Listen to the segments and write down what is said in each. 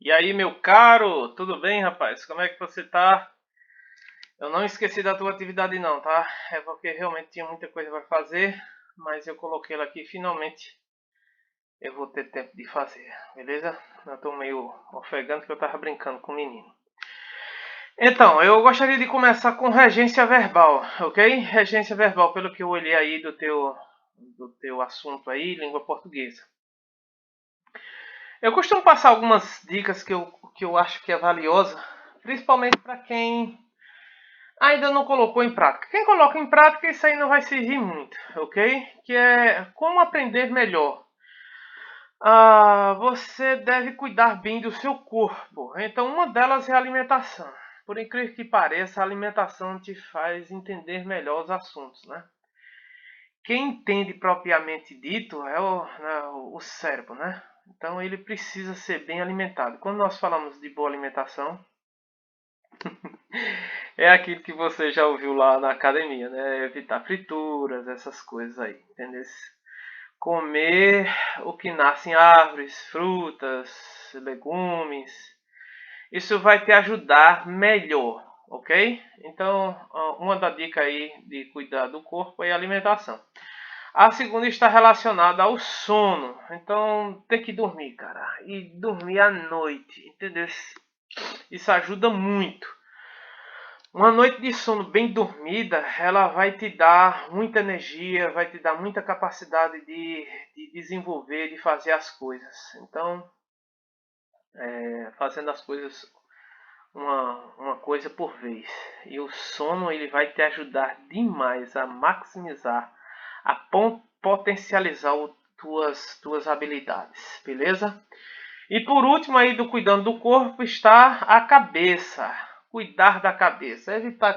E aí, meu caro, tudo bem, rapaz? Como é que você tá? Eu não esqueci da tua atividade não, tá? É porque realmente tinha muita coisa para fazer, mas eu coloquei ela aqui, finalmente eu vou ter tempo de fazer, beleza? Eu tô meio ofegante que eu tava brincando com o menino. Então, eu gostaria de começar com regência verbal, ok? Regência verbal, pelo que eu olhei aí do teu assunto aí, língua portuguesa. Eu costumo passar algumas dicas que eu acho que é valiosa, principalmente para quem ainda não colocou em prática. Quem coloca em prática, isso aí não vai servir muito, ok? Que é como aprender melhor. Você deve cuidar bem do seu corpo. Então, uma delas é a alimentação. Por incrível que pareça, a alimentação te faz entender melhor os assuntos, né? Quem entende propriamente dito é o cérebro, né? Então, ele precisa ser bem alimentado. Quando nós falamos de boa alimentação, é aquilo que você já ouviu lá na academia, né? Evitar frituras, essas coisas aí, entendeu? Comer o que nasce em árvores, frutas, legumes. Isso vai te ajudar melhor, ok? Então, uma da dica aí de cuidar do corpo é a alimentação. A segunda está relacionada ao sono. Então, tem que dormir, cara. E dormir à noite, entendeu? Isso ajuda muito. Uma noite de sono bem dormida, ela vai te dar muita energia, vai te dar muita capacidade de desenvolver, de fazer as coisas. Então, fazendo as coisas uma coisa por vez. E o sono ele vai te ajudar demais a maximizar, a potencializar tuas habilidades, beleza? E por último aí do cuidando do corpo está a cabeça. Cuidar da cabeça, evitar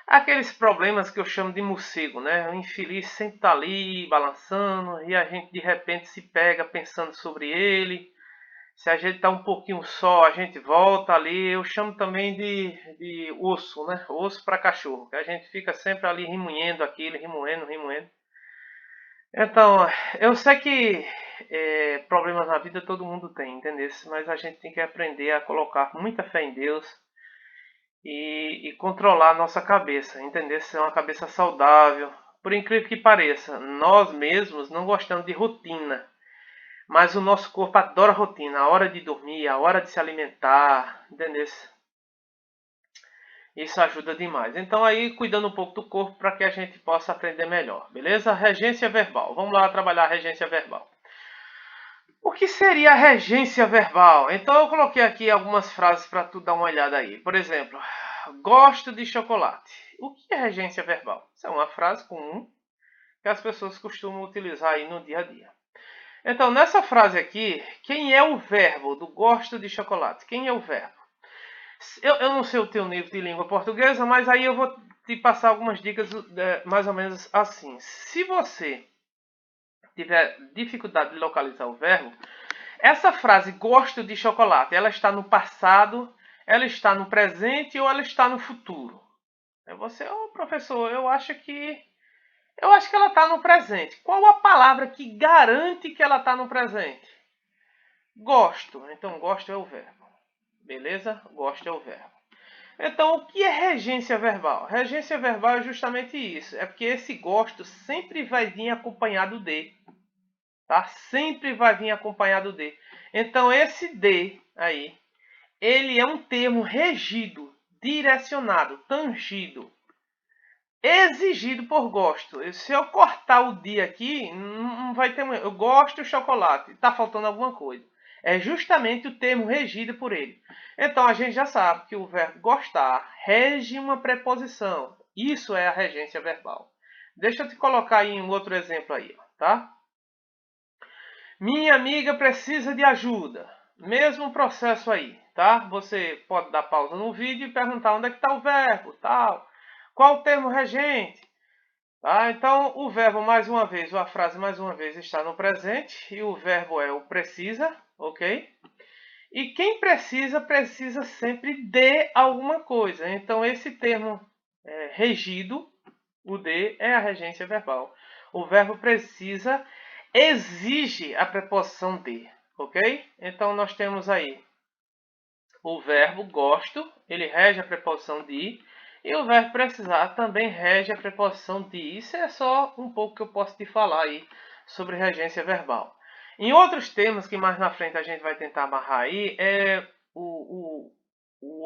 aqueles problemas que eu chamo de morcego, né? O infeliz sempre está ali balançando e a gente de repente se pega pensando sobre ele. Se a gente está um pouquinho só, a gente volta ali. Eu chamo também de osso, né? Osso para cachorro, que a gente fica sempre ali remoendo aquilo, remoendo, remoendo. Então, eu sei que problemas na vida todo mundo tem, entendeu? Mas a gente tem que aprender a colocar muita fé em Deus e controlar a nossa cabeça, entender? Ser uma cabeça saudável. Por incrível que pareça, nós mesmos não gostamos de rotina, mas o nosso corpo adora rotina, a hora de dormir, a hora de se alimentar, entendeu? Isso ajuda demais. Então aí, cuidando um pouco do corpo para que a gente possa aprender melhor, beleza? Regência verbal. Vamos lá trabalhar a regência verbal. O que seria a regência verbal? Então eu coloquei aqui algumas frases para tu dar uma olhada aí. Por exemplo, gosto de chocolate. O que é regência verbal? Isso é uma frase comum que as pessoas costumam utilizar aí no dia a dia. Então, nessa frase aqui, quem é o verbo do gosto de chocolate? Quem é o verbo? Eu não sei o teu nível de língua portuguesa, mas aí eu vou te passar algumas dicas mais ou menos assim. Se você tiver dificuldade de localizar o verbo, essa frase gosto de chocolate, ela está no passado, ela está no presente ou ela está no futuro? Você, professor, eu acho que ela está no presente. Qual a palavra que garante que ela está no presente? Gosto. Então, gosto é o verbo. Beleza? Gosto é o verbo. Então, o que é regência verbal? Regência verbal é justamente isso. É porque esse gosto sempre vai vir acompanhado de. Tá? Sempre vai vir acompanhado de. Então, esse de aí, ele é um termo regido, direcionado, tangido, exigido por gosto. Se eu cortar o dia aqui, não vai ter. Eu gosto de chocolate. Está faltando alguma coisa. É justamente o termo regido por ele. Então a gente já sabe que o verbo gostar rege uma preposição. Isso é a regência verbal. Deixa eu te colocar aí um outro exemplo aí, tá? Minha amiga precisa de ajuda. Mesmo processo aí, tá? Você pode dar pausa no vídeo e perguntar onde é que está o verbo, tal. Qual o termo regente? Tá? Então, o verbo mais uma vez, ou a frase mais uma vez, está no presente. E o verbo é o precisa, ok? E quem precisa, precisa sempre de alguma coisa. Então, esse termo regido, o de, é a regência verbal. O verbo precisa exige a preposição de, ok? Então nós temos aí o verbo gosto, ele rege a preposição de, e o verbo precisar também rege a preposição de. Isso é só um pouco que eu posso te falar aí sobre regência verbal. Em outros termos que mais na frente a gente vai tentar amarrar aí, é o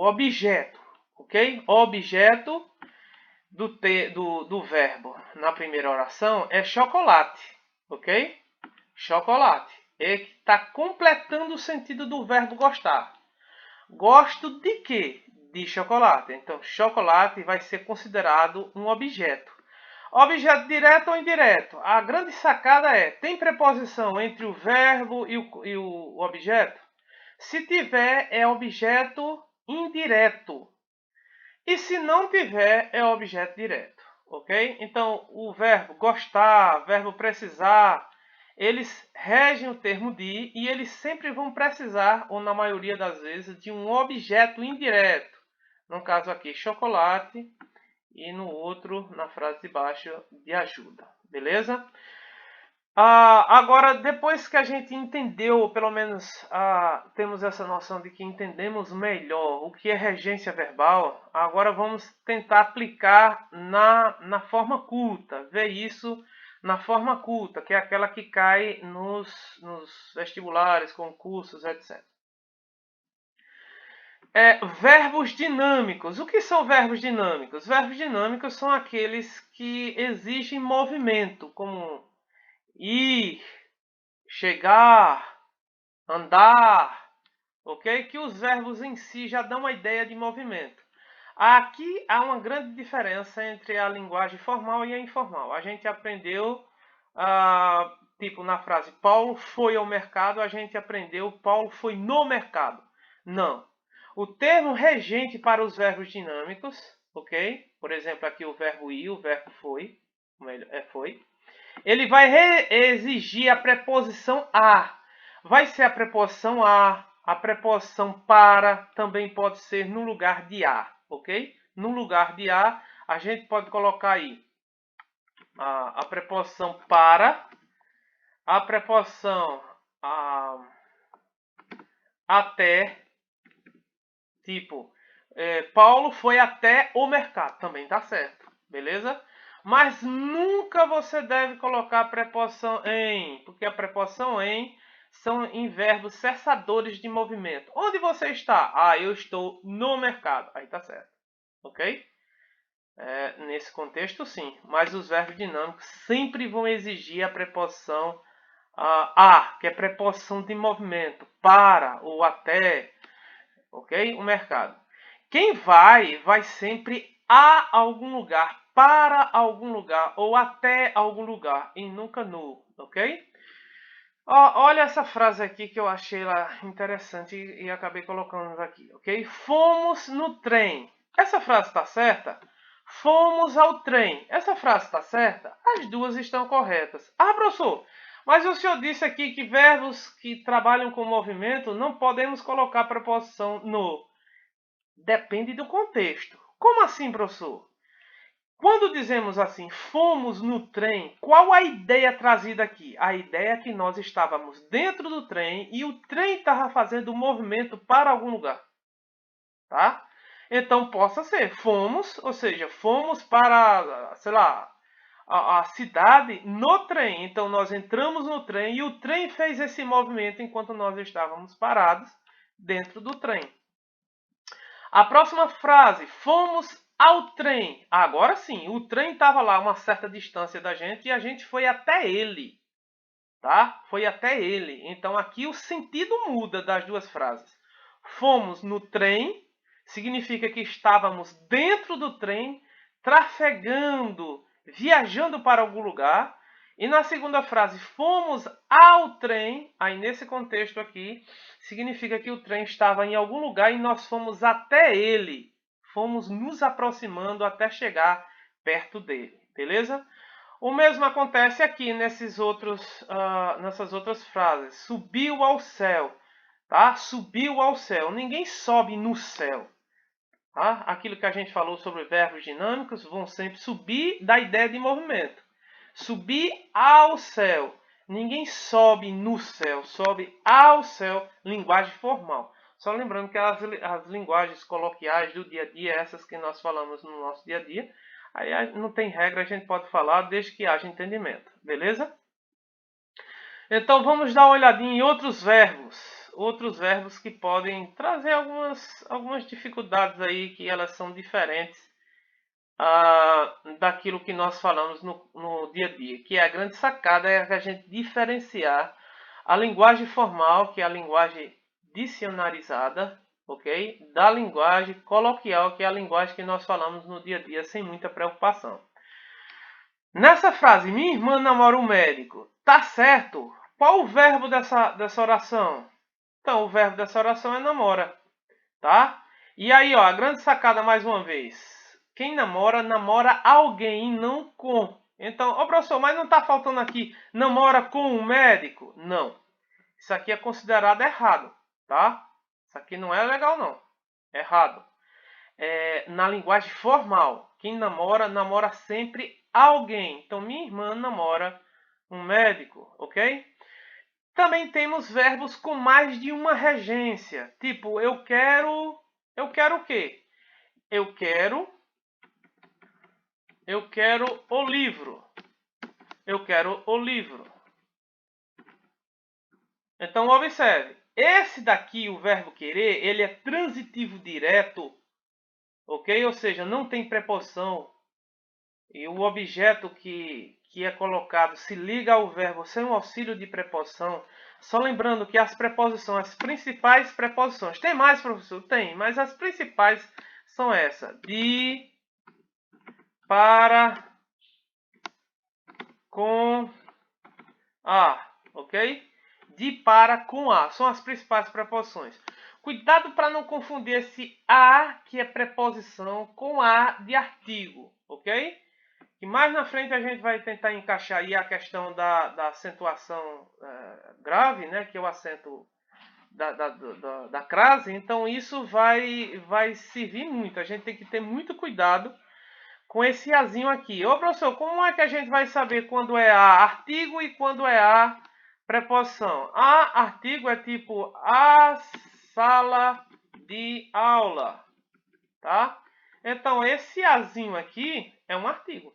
objeto, ok? O objeto do verbo na primeira oração é chocolate, ok? Chocolate. Ele está completando o sentido do verbo gostar. Gosto de quê? De chocolate. Então, chocolate vai ser considerado um objeto. Objeto direto ou indireto? A grande sacada é, tem preposição entre o verbo e o objeto? Se tiver, é objeto indireto. E se não tiver, é objeto direto. Ok? Então, o verbo gostar, verbo precisar, eles regem o termo de e eles sempre vão precisar, ou na maioria das vezes, de um objeto indireto. No caso aqui, chocolate, e no outro, na frase de baixo, de ajuda. Beleza? Agora, depois que a gente entendeu, ou pelo menos temos essa noção de que entendemos melhor o que é regência verbal, agora vamos tentar aplicar na forma culta, ver isso na forma culta, que é aquela que cai nos vestibulares, concursos, etc. Verbos dinâmicos. O que são verbos dinâmicos? Verbos dinâmicos são aqueles que exigem movimento, como ir, chegar, andar, ok? Que os verbos em si já dão uma ideia de movimento. Aqui há uma grande diferença entre a linguagem formal e a informal. A gente aprendeu, tipo na frase Paulo foi ao mercado, a gente aprendeu Paulo foi no mercado. Não. O termo regente para os verbos dinâmicos, ok? Por exemplo, aqui o verbo ir, o verbo foi, foi. Ele vai exigir a preposição a. Vai ser a preposição a preposição para também pode ser no lugar de a, ok? No lugar de a gente pode colocar aí a preposição para, a preposição até, tipo, Paulo foi até o mercado, também tá certo, beleza? Mas nunca você deve colocar a preposição em, porque a preposição em são em verbos cessadores de movimento. Onde você está? Eu estou no mercado. Aí tá certo, ok? Nesse contexto, sim. Mas os verbos dinâmicos sempre vão exigir a preposição que é preposição de movimento, para ou até, ok? O mercado. Quem vai sempre a algum lugar, para algum lugar ou até algum lugar e nunca no, ok? Olha essa frase aqui que eu achei lá interessante e acabei colocando aqui, ok? Fomos no trem. Essa frase está certa? Fomos ao trem. Essa frase está certa? As duas estão corretas. Professor, mas o senhor disse aqui que verbos que trabalham com movimento não podemos colocar a preposição no. Depende do contexto. Como assim, professor? Quando dizemos assim, fomos no trem, qual a ideia trazida aqui? A ideia é que nós estávamos dentro do trem e o trem estava fazendo movimento para algum lugar. Tá? Então, possa ser, fomos, ou seja, fomos para, sei lá, a cidade no trem. Então, nós entramos no trem e o trem fez esse movimento enquanto nós estávamos parados dentro do trem. A próxima frase, fomos ao trem. Agora sim, o trem estava lá a uma certa distância da gente e a gente foi até ele. Tá? Foi até ele. Então aqui o sentido muda das duas frases. Fomos no trem, significa que estávamos dentro do trem, trafegando, viajando para algum lugar. E na segunda frase, fomos ao trem, aí nesse contexto aqui, significa que o trem estava em algum lugar e nós fomos até ele. Fomos nos aproximando até chegar perto dele, beleza? O mesmo acontece aqui nessas outras frases. Subiu ao céu, tá? Subiu ao céu. Ninguém sobe no céu. Tá? Aquilo que a gente falou sobre verbos dinâmicos vão sempre subir da ideia de movimento. Subir ao céu. Ninguém sobe no céu, sobe ao céu, linguagem formal. Só lembrando que as linguagens coloquiais do dia a dia, essas que nós falamos no nosso dia a dia, aí não tem regra, a gente pode falar desde que haja entendimento, beleza? Então vamos dar uma olhadinha em outros verbos que podem trazer algumas dificuldades aí, que elas são diferentes daquilo que nós falamos no dia a dia, que é a grande sacada é a gente diferenciar a linguagem formal, que é a linguagem dicionarizada, ok? Da linguagem coloquial, que é a linguagem que nós falamos no dia a dia sem muita preocupação. Nessa frase, minha irmã namora um médico, tá certo? Qual o verbo dessa oração? Então, o verbo dessa oração é namora, tá? E aí, ó, a grande sacada mais uma vez. Quem namora, namora alguém, não com. Então, ó, professor, mas não está faltando aqui namora com um médico? Não. Isso aqui é considerado errado, tá? Isso aqui não é legal, não. Errado. Na linguagem formal, quem namora, namora sempre alguém. Então, minha irmã namora um médico, ok? Também temos verbos com mais de uma regência. Tipo, eu quero o quê? Eu quero o livro. Eu quero o livro. Então, observe. Esse daqui, o verbo querer, ele é transitivo direto, ok? Ou seja, não tem preposição. E o objeto que é colocado se liga ao verbo sem o auxílio de preposição. Só lembrando que as preposições, as principais preposições. Tem mais, professor? Tem, mas as principais são essas. De, para, com, a, ok? De, para, com a. São as principais preposições. Cuidado para não confundir esse a, que é preposição, com a de artigo, ok? E mais na frente a gente vai tentar encaixar aí a questão da acentuação grave, né? Que é o acento da crase. Então isso vai servir muito. A gente tem que ter muito cuidado com esse azinho aqui. Ô professor, como é que a gente vai saber quando é a artigo e quando é a preposição? A artigo é tipo a sala de aula, tá? Então esse azinho aqui é um artigo.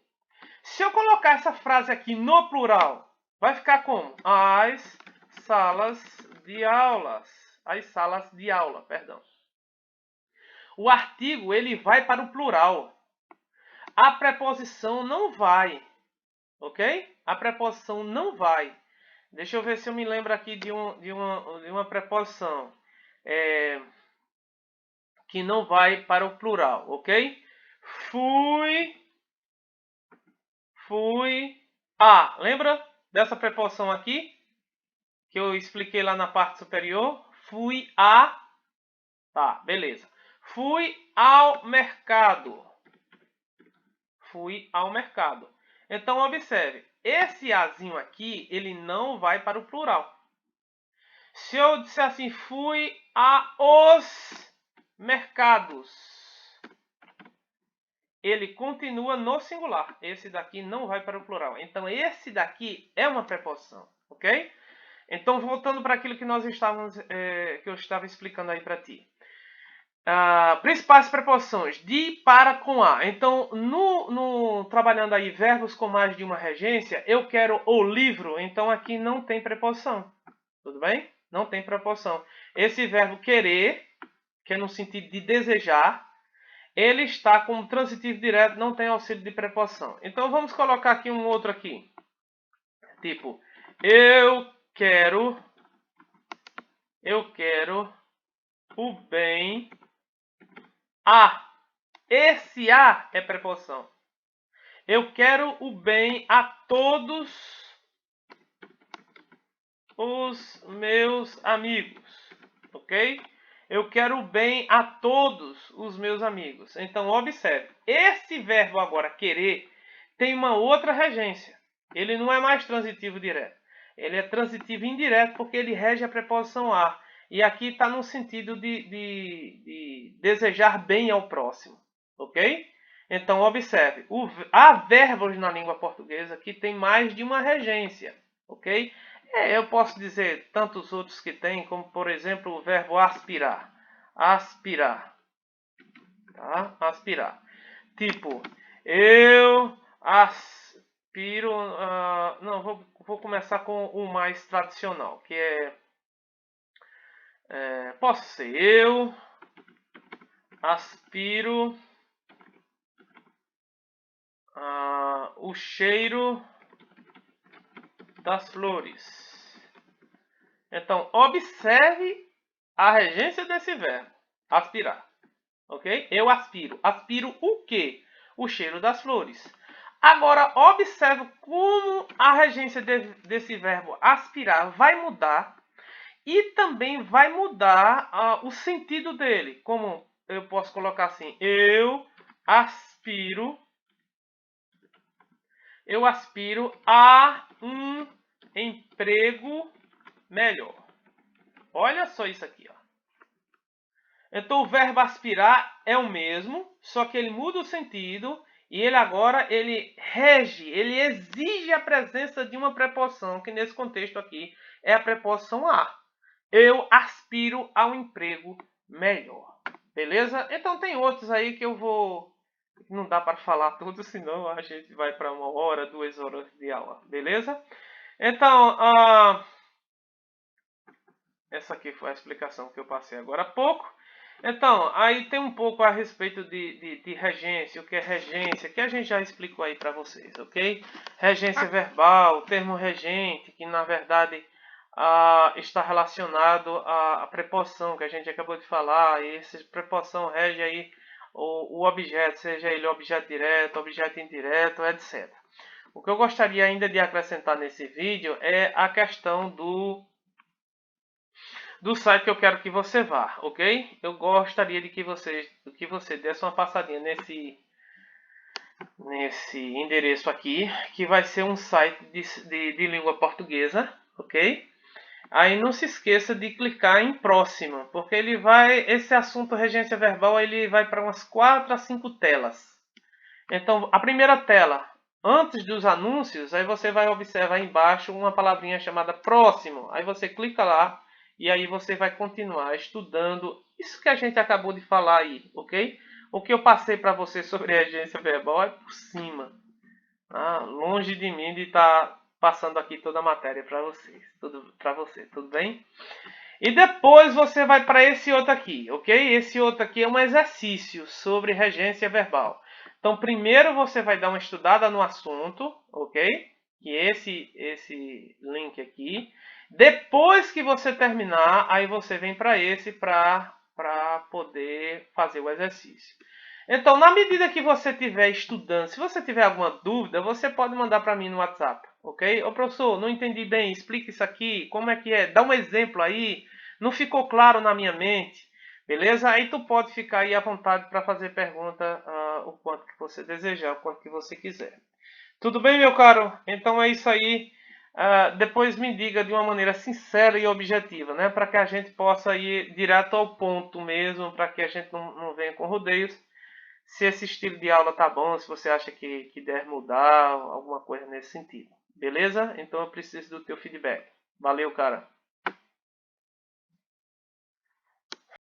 Se eu colocar essa frase aqui no plural, vai ficar como? As salas de aulas. As salas de aula, perdão. O artigo, ele vai para o plural. A preposição não vai. Ok? A preposição não vai. Deixa eu ver se eu me lembro aqui de uma preposição que não vai para o plural, ok? Fui a. Lembra dessa preposição aqui? Que eu expliquei lá na parte superior. Fui a. Tá, beleza. Fui ao mercado. Fui ao mercado. Então, observe. Esse azinho aqui, ele não vai para o plural. Se eu disser assim, fui aos mercados, ele continua no singular. Esse daqui não vai para o plural. Então, esse daqui é uma preposição, ok? Então, voltando para aquilo que que eu estava explicando aí para ti. Principais preposições, de, para, com a. Então, trabalhando aí verbos com mais de uma regência, eu quero o livro, então aqui não tem preposição. Tudo bem? Não tem preposição. Esse verbo querer, que é no sentido de desejar, ele está como transitivo direto, não tem auxílio de preposição. Então, vamos colocar aqui um outro aqui. Tipo, eu quero o bem a. Esse a é preposição. Eu quero o bem a todos os meus amigos, ok? Eu quero o bem a todos os meus amigos. Então, observe. Esse verbo agora, querer, tem uma outra regência. Ele não é mais transitivo direto. Ele é transitivo indireto porque ele rege a preposição a. E aqui está no sentido de desejar bem ao próximo, ok? Então, observe. Há verbos na língua portuguesa que tem mais de uma regência. ok? Eu posso dizer tantos outros que tem, como por exemplo o verbo aspirar. Aspirar. Tá? Aspirar. Tipo, eu aspiro... não, vou começar com o mais tradicional, que posso ser eu aspiro o cheiro das flores. Então, observe a regência desse verbo, aspirar. Ok? Eu aspiro. Aspiro o quê? O cheiro das flores. Agora, observe como a regência desse verbo aspirar vai mudar e também vai mudar o sentido dele. Como eu posso colocar assim, eu aspiro a um emprego melhor. Olha só isso aqui, ó. Então o verbo aspirar é o mesmo, só que ele muda o sentido e ele agora rege, ele exige a presença de uma preposição, que nesse contexto aqui é a preposição a. Eu aspiro a um emprego melhor. Beleza? Então tem outros aí que eu vou... Não dá para falar tudo, senão a gente vai para 1 hora, 2 horas de aula. Beleza? Então, essa aqui foi a explicação que eu passei agora há pouco. Então, aí tem um pouco a respeito de regência, o que é regência, que a gente já explicou aí para vocês, ok? Regência verbal, termo regente, que na verdade está relacionado à preposição que a gente acabou de falar, e essa preposição rege aí o objeto, seja ele objeto direto, objeto indireto, etc. O que eu gostaria ainda de acrescentar nesse vídeo é a questão do site que eu quero que você vá, ok? Eu gostaria de que você desse uma passadinha nesse endereço aqui, que vai ser um site de língua portuguesa, ok? Aí não se esqueça de clicar em próximo, porque esse assunto regência verbal, ele vai para umas 4 a 5 telas. Então, a primeira tela, antes dos anúncios, aí você vai observar embaixo uma palavrinha chamada próximo. Aí você clica lá e aí você vai continuar estudando isso que a gente acabou de falar aí, ok? O que eu passei para você sobre regência verbal é por cima. Tá? Longe de mim de estar passando aqui toda a matéria para vocês, tudo bem? E depois você vai para esse outro aqui, ok? Esse outro aqui é um exercício sobre regência verbal. Então, primeiro você vai dar uma estudada no assunto, ok? Que é esse link aqui. Depois que você terminar, aí você vem para esse para poder fazer o exercício. Então, na medida que você estiver estudando, se você tiver alguma dúvida, você pode mandar para mim no WhatsApp, ok? Ô professor, não entendi bem, explica isso aqui, como é que é? Dá um exemplo aí, não ficou claro na minha mente, beleza? Aí tu pode ficar aí à vontade para fazer pergunta o quanto que você desejar, o quanto que você quiser. Tudo bem, meu caro? Então é isso aí. Depois me diga de uma maneira sincera e objetiva, né? Para que a gente possa ir direto ao ponto mesmo, para que a gente não venha com rodeios. Se esse estilo de aula tá bom, se você acha que deve mudar, alguma coisa nesse sentido. Beleza? Então eu preciso do teu feedback. Valeu, cara.